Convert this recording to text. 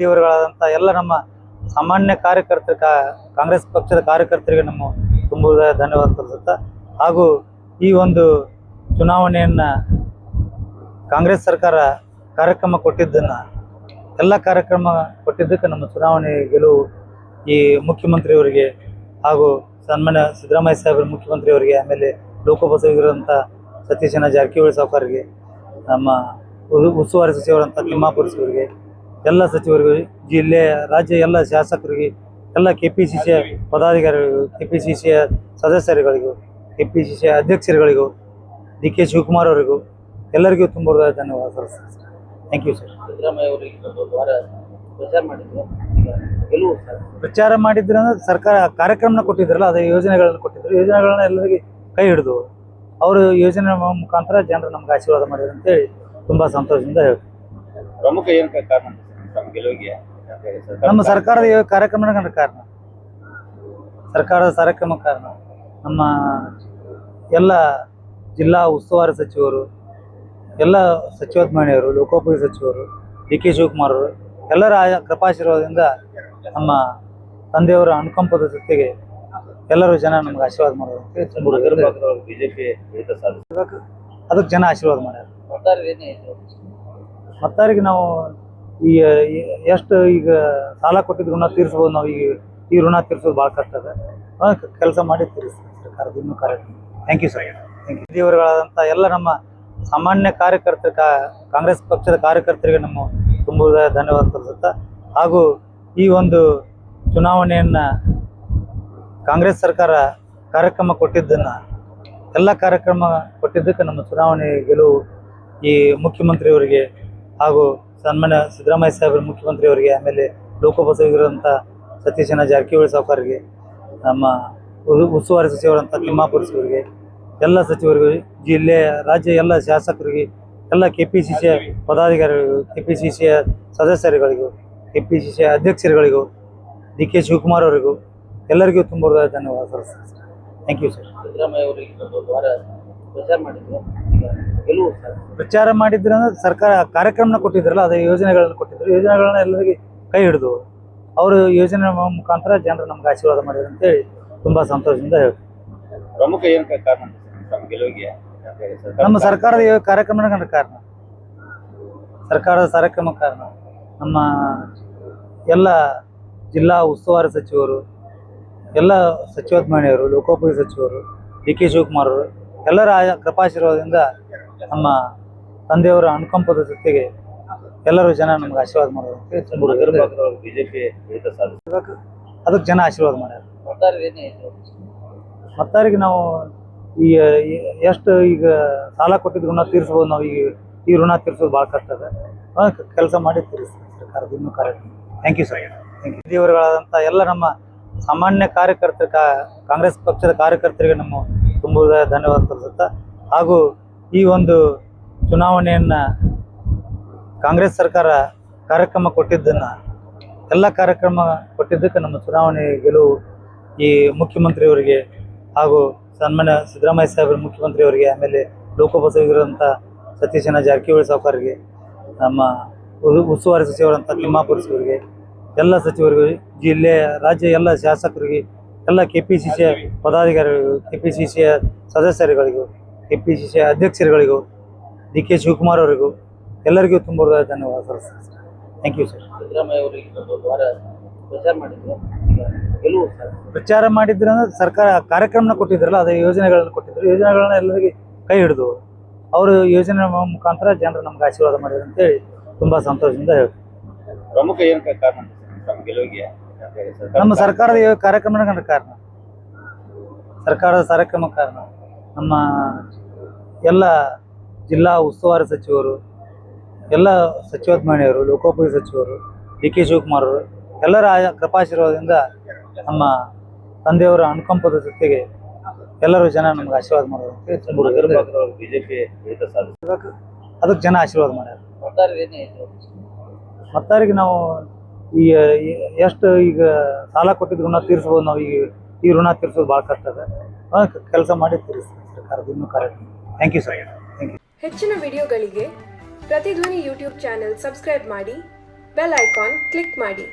ದೇವರುಗಳಾದಂಥ ಎಲ್ಲ ನಮ್ಮ ಸಾಮಾನ್ಯ ಕಾರ್ಯಕರ್ತರ ಕಾಂಗ್ರೆಸ್ ಪಕ್ಷದ ಕಾರ್ಯಕರ್ತರಿಗೆ ನಮ್ಮ ತುಂಬ ಧನ್ಯವಾದ ತಿಳಿಸುತ್ತಾ, ಹಾಗೂ ಈ ಒಂದು ಚುನಾವಣೆಯನ್ನು ಕಾಂಗ್ರೆಸ್ ಸರ್ಕಾರ ಕಾರ್ಯಕ್ರಮ ಕೊಟ್ಟಿದ್ದನ್ನು ಎಲ್ಲ ಕಾರ್ಯಕ್ರಮ ಕೊಟ್ಟಿದ್ದಕ್ಕೆ ನಮ್ಮ ಚುನಾವಣೆ ಗೆಲುವು ಈ ಮುಖ್ಯಮಂತ್ರಿಯವರಿಗೆ ಹಾಗೂ ಸನ್ಮಾನ್ಯ ಸಿದ್ದರಾಮಯ್ಯ ಸಾಹೇಬರ ಮುಖ್ಯಮಂತ್ರಿಯವರಿಗೆ, ಆಮೇಲೆ ಲೋಕೋಪಯೋಗಿರುವಂಥ ಸತೀಶನ ಜಾರಕಿಹೊಳಿ ಸಾವುಕಾರರಿಗೆ, ನಮ್ಮ ಉಸ್ತುವಾರಿ ಸಚಿವರಂಥ ತಿಮ್ಮಾಪುರ ಅವರಿಗೆ, ಎಲ್ಲ ಸಚಿವರಿಗೂ, ಜಿಲ್ಲೆ ರಾಜ್ಯ ಎಲ್ಲ ಶಾಸಕರಿಗೆ, ಎಲ್ಲ KPCC ಪದಾಧಿಕಾರಿಗಳಿಗೂ, KPCC ಸದಸ್ಯರುಗಳಿಗೂ, KPCC ಅಧ್ಯಕ್ಷರುಗಳಿಗೂ, DK Shivakumar ಅವರಿಗೂ ಎಲ್ಲರಿಗೂ ತುಂಬ ಧನ್ಯವಾದ ಸಲ್ಲಿಸ್ತೀನಿ. Thank you sir. ಸಿದ್ದರಾಮಯ್ಯ ಅವರಿಗೆ ಪ್ರಚಾರ ಮಾಡಿದ್ರು ಅಂದ್ರೆ ಸರ್ಕಾರ ಕಾರ್ಯಕ್ರಮನ ಕೊಟ್ಟಿದ್ರಲ್ಲ, ಅದೇ ಯೋಜನೆಗಳನ್ನು ಕೊಟ್ಟಿದ್ರು. ಯೋಜನೆಗಳನ್ನ ಎಲ್ಲರಿಗೆ ಕೈ ಹಿಡಿದು ಅವರು ಯೋಜನೆ ಮುಖಾಂತರ ಜನರು ನಮ್ಗೆ ಆಶೀರ್ವಾದ ಮಾಡಿದ್ರು ಅಂತೇಳಿ ತುಂಬ ಸಂತೋಷದಿಂದ ಹೇಳ್ತೀವಿ. ಪ್ರಮುಖ ಏನು ಕಾರಣ ಗೆಲುವಿಗೆ? ನಮ್ಮ ಸರ್ಕಾರದ ಕಾರ್ಯಕ್ರಮಗಳ ಕಾರಣ, ಸರ್ಕಾರದ ಕಾರ್ಯಕ್ರಮ ಕಾರಣ. ನಮ್ಮ ಎಲ್ಲ ಜಿಲ್ಲಾ ಉಸ್ತುವಾರಿ ಸಚಿವರು, ಎಲ್ಲ ಸಚಿವತ್ಮಣಿಯವರು, ಲೋಕೋಪಯೋಗಿ ಸಚಿವರು, DK ಶಿವಕುಮಾರ್ ಅವರು ಎಲ್ಲರ ಕೃಪಾಶೀರ್ವಾದದಿಂದ ನಮ್ಮ ತಂದೆಯವರ ಅನುಕಂಪದ ಜೊತೆಗೆ ಎಲ್ಲರೂ ಜನ ನಮ್ಗೆ ಆಶೀರ್ವಾದ ಮಾಡೋದು ಬಿಜೆಪಿ ಅದಕ್ಕೆ ಜನ ಆಶೀರ್ವಾದ ಮಾಡ್ಯಾರ. ಮತ್ತಾರಿಗೆ ನಾವು ಈಗ ಎಷ್ಟು ಈಗ ಸಾಲ ಕೊಟ್ಟಿದ್ದು ಋಣ ತೀರಿಸ್ಬೋದು. ನಾವು ಈ ಋಣ ತೀರಿಸೋದು ಭಾಳ ಕಷ್ಟ ಅದ. ಕೆಲಸ ಮಾಡಿ ತೀರಿಸ್ತೀವಿ ಸರ್ಕಾರದ ಇನ್ನೂ ಕಾರ್ಯಕ್ರಮ. Thank you sir. Thank you. ದೇವರುಗಳಾದಂಥ ಎಲ್ಲ ನಮ್ಮ ಸಾಮಾನ್ಯ ಕಾರ್ಯಕರ್ತರ ಕಾಂಗ್ರೆಸ್ ಪಕ್ಷದ ಕಾರ್ಯಕರ್ತರಿಗೆ ನಮ್ಮ ತುಂಬ ಧನ್ಯವಾದ ತಿಳಿಸುತ್ತಾ, ಹಾಗೂ ಈ ಒಂದು ಚುನಾವಣೆಯನ್ನು ಕಾಂಗ್ರೆಸ್ ಸರ್ಕಾರ ಕಾರ್ಯಕ್ರಮ ಕೊಟ್ಟಿದ್ದನ್ನು ಎಲ್ಲ ಕಾರ್ಯಕ್ರಮ ಕೊಟ್ಟಿದ್ದಕ್ಕೆ ನಮ್ಮ ಚುನಾವಣೆ ಗೆಲುವು ಈ ಮುಖ್ಯಮಂತ್ರಿಯವರಿಗೆ ಹಾಗೂ ಸನ್ಮಾನ್ಯ ಸಿದ್ದರಾಮಯ್ಯ ಸಾಹೇಬರ ಮುಖ್ಯಮಂತ್ರಿಯವರಿಗೆ, ಆಮೇಲೆ ಲೋಕೋಪಯೋಗಿರುವಂಥ ಸತೀಶನ ಜಾರಕಿಹೊಳಿ ಸಾವುಕಾರರಿಗೆ, ನಮ್ಮ ಉಸ್ತುವಾರಿ ಸಚಿವರಂಥ ತಿಮ್ಮಾಪುರ ಅವರಿಗೆ, ಎಲ್ಲ ಸಚಿವರಿಗೂ, ಜಿಲ್ಲೆ ರಾಜ್ಯ ಎಲ್ಲ ಶಾಸಕರಿಗೆ, ಎಲ್ಲ KPCC ಪದಾಧಿಕಾರಿಗಳಿಗೂ, KPCC ಸದಸ್ಯರುಗಳಿಗೂ, KPCC ಅಧ್ಯಕ್ಷರುಗಳಿಗೂ, DK Shivakumar ಅವರಿಗೂ ಎಲ್ಲರಿಗೂ ತುಂಬ ಧನ್ಯವಾದ ಸಲ್ಲಿಸ್ತೀನಿ. Thank you sir. ಸಿದ್ದರಾಮಯ್ಯ ಅವರಿಗೆ ಪ್ರಚಾರ ಮಾಡಿದ್ರು ಅಂದ್ರೆ ಸರ್ಕಾರ ಕಾರ್ಯಕ್ರಮನ ಕೊಟ್ಟಿದ್ರಲ್ಲ, ಅದೇ ಯೋಜನೆಗಳನ್ನು ಕೊಟ್ಟಿದ್ರು. ಯೋಜನೆಗಳನ್ನ ಎಲ್ಲರಿಗೆ ಕೈ ಹಿಡಿದು ಅವರು ಯೋಜನೆ ಮುಖಾಂತರ ಜನರು ನಮ್ಗೆ ಆಶೀರ್ವಾದ ಮಾಡಿದ್ರು ಅಂತೇಳಿ ತುಂಬ ಸಂತೋಷದಿಂದ ಹೇಳ್ತೀವಿ. ಪ್ರಮುಖ ಏನು ಕಾರಣ ಗೆಲುವಿಗೆ? ನಮ್ಮ ಸರ್ಕಾರದ ಕಾರ್ಯಕ್ರಮಗಳ ಕಾರಣ, ಸರ್ಕಾರದ ಕಾರ್ಯಕ್ರಮ ಕಾರಣ. ನಮ್ಮ ಎಲ್ಲ ಜಿಲ್ಲಾ ಉಸ್ತುವಾರಿ ಸಚಿವರು, ಎಲ್ಲ ಸಚಿವತ್ಮಣಿಯವರು, ಲೋಕೋಪಯೋಗಿ ಸಚಿವರು, DK ಶಿವಕುಮಾರ್ ಅವರು ಎಲ್ಲರ ಕೃಪಾಶೀರ್ವಾದದಿಂದ ನಮ್ಮ ತಂದೆಯವರ ಅನುಕಂಪದ ಜೊತೆಗೆ ಎಲ್ಲರೂ ಜನ ನಮ್ಗೆ ಆಶೀರ್ವಾದ ಮಾಡೋದು ಬಿಜೆಪಿ ಅದಕ್ಕೆ ಜನ ಆಶೀರ್ವಾದ ಮಾಡ್ಯಾರ. ಮತ್ತಾರಿಗೆ ನಾವು ಈ ಎಷ್ಟು ಈಗ ಸಾಲ ಕೊಟ್ಟಿದ್ದು ಋಣ ತೀರಿಸ್ಬೋದು. ನಾವು ಈ ಋಣ ತೀರಿಸೋದು ಭಾಳ ಕಷ್ಟ ಅದ. ಕೆಲಸ ಮಾಡಿ ತೀರಿಸ್ತೀವಿ ಸರ್ಕಾರದ ಇನ್ನೂ ಕಾರ್ಯಕ್ರಮ. Thank you sir. Thank you. ದೇವರುಗಳಾದಂಥ ಎಲ್ಲ ನಮ್ಮ ಸಾಮಾನ್ಯ ಕಾರ್ಯಕರ್ತರ ಕಾಂಗ್ರೆಸ್ ಪಕ್ಷದ ಕಾರ್ಯಕರ್ತರಿಗೆ ನಮ್ಮ ತುಂಬ ಧನ್ಯವಾದ ತಿಳಿಸುತ್ತಾ, ಹಾಗೂ ಈ ಒಂದು ಚುನಾವಣೆಯನ್ನು ಕಾಂಗ್ರೆಸ್ ಸರ್ಕಾರ ಕಾರ್ಯಕ್ರಮ ಕೊಟ್ಟಿದ್ದನ್ನು ಎಲ್ಲ ಕಾರ್ಯಕ್ರಮ ಕೊಟ್ಟಿದ್ದಕ್ಕೆ ನಮ್ಮ ಚುನಾವಣೆ ಗೆಲುವು ಈ ಮುಖ್ಯಮಂತ್ರಿಯವರಿಗೆ ಹಾಗೂ ಸನ್ಮಾನ್ಯ ಸಿದ್ದರಾಮಯ್ಯ ಸಾಹೇಬರ ಮುಖ್ಯಮಂತ್ರಿಯವರಿಗೆ, ಆಮೇಲೆ ಲೋಕೋಪಯೋಗಿರುವಂಥ ಸತೀಶನ ಜಾರಕಿಹೊಳಿ ಸಾವುಕಾರರಿಗೆ, ನಮ್ಮ ಉಸ್ತುವಾರಿ ಸಚಿವರಂಥ ತಿಮ್ಮಾಪುರ ಅವರಿಗೆ, ಎಲ್ಲ ಸಚಿವರಿಗೂ, ಜಿಲ್ಲೆ ರಾಜ್ಯ ಎಲ್ಲ ಶಾಸಕರಿಗೆ, ಎಲ್ಲ KPCC ಪದಾಧಿಕಾರಿಗಳಿಗೂ, KPCC ಸದಸ್ಯರುಗಳಿಗೂ, KPCC ಅಧ್ಯಕ್ಷರುಗಳಿಗೂ, DK Shivakumar ಅವರಿಗೂ ಎಲ್ಲರಿಗೂ ತುಂಬ ಧನ್ಯವಾದ ಸಲ್ಲಿಸ್ತೀನಿ. Thank you sir. ಸಿದ್ದರಾಮಯ್ಯ ಅವರಿಗೆ ಪ್ರಚಾರ ಮಾಡಿದ್ರು ಅಂದ್ರೆ ಸರ್ಕಾರ ಕಾರ್ಯಕ್ರಮನ ಕೊಟ್ಟಿದ್ರಲ್ಲ, ಅದೇ ಯೋಜನೆಗಳನ್ನು ಕೊಟ್ಟಿದ್ರು. ಯೋಜನೆಗಳನ್ನ ಎಲ್ಲರಿಗೆ ಕೈ ಹಿಡಿದು ಅವರು ಯೋಜನೆ ಮುಖಾಂತರ ಜನರು ನಮ್ಗೆ ಆಶೀರ್ವಾದ ಮಾಡಿದ್ರು ಅಂತೇಳಿ ತುಂಬ ಸಂತೋಷದಿಂದ ಹೇಳ್ತೀವಿ. ಪ್ರಮುಖ ಏನು ಕಾರಣ ಗೆಲುವಿಗೆ? ನಮ್ಮ ಸರ್ಕಾರದ ಕಾರ್ಯಕ್ರಮಗಳ ಕಾರಣ, ಸರ್ಕಾರದ ಕಾರ್ಯಕ್ರಮ ಕಾರಣ. ನಮ್ಮ ಎಲ್ಲ ಜಿಲ್ಲಾ ಉಸ್ತುವಾರಿ ಸಚಿವರು, ಎಲ್ಲ ಸಚಿವತ್ಮಣಿಯವರು, ಲೋಕೋಪಯೋಗಿ ಸಚಿವರು, DK ಶಿವಕುಮಾರ್ ಅವರು ಎಲ್ಲರ ಕೃಪಾಶೀರ್ವಾದದಿಂದ ನಮ್ಮ ತಂದೆಯವರ ಅನುಕಂಪದ ಜೊತೆಗೆ ಎಲ್ಲರೂ ಜನ ನಮ್ಗೆ ಆಶೀರ್ವಾದ ಮಾಡೋದು ಬಿಜೆಪಿ ಅದಕ್ಕೆ ಜನ ಆಶೀರ್ವಾದ ಮಾಡ್ಯಾರ. ಮತ್ತಾರಿಗೆ ನಾವು ಈ ಎಷ್ಟು ಈಗ ಸಾಲ ಕೊಟ್ಟಿದ್ದು ಋಣ ತೀರಿಸ್ಬೋದು. ನಾವು ಈ ಋಣ ತೀರಿಸೋದು ಭಾಳ ಕಷ್ಟ ಅದ. ಕೆಲಸ ಮಾಡಿ ತೀರಿಸ್ತೀವಿ ಸರ್ಕಾರದ ಇನ್ನೂ ಕಾರ್ಯಕ್ರಮ. Thank you sir. Thank you. ಹೆಚ್ಚಿನ ವಿಡಿಯೋಗಳಿಗೆ ಪ್ರತಿಧ್ವನಿ ಯೂಟ್ಯೂಬ್ ಚಾನೆಲ್ ಸಬ್ಸ್ಕ್ರೈಬ್ ಮಾಡಿ ಬೆಲ್ ಐಕಾನ್ ಕ್ಲಿಕ್ ಮಾಡಿ.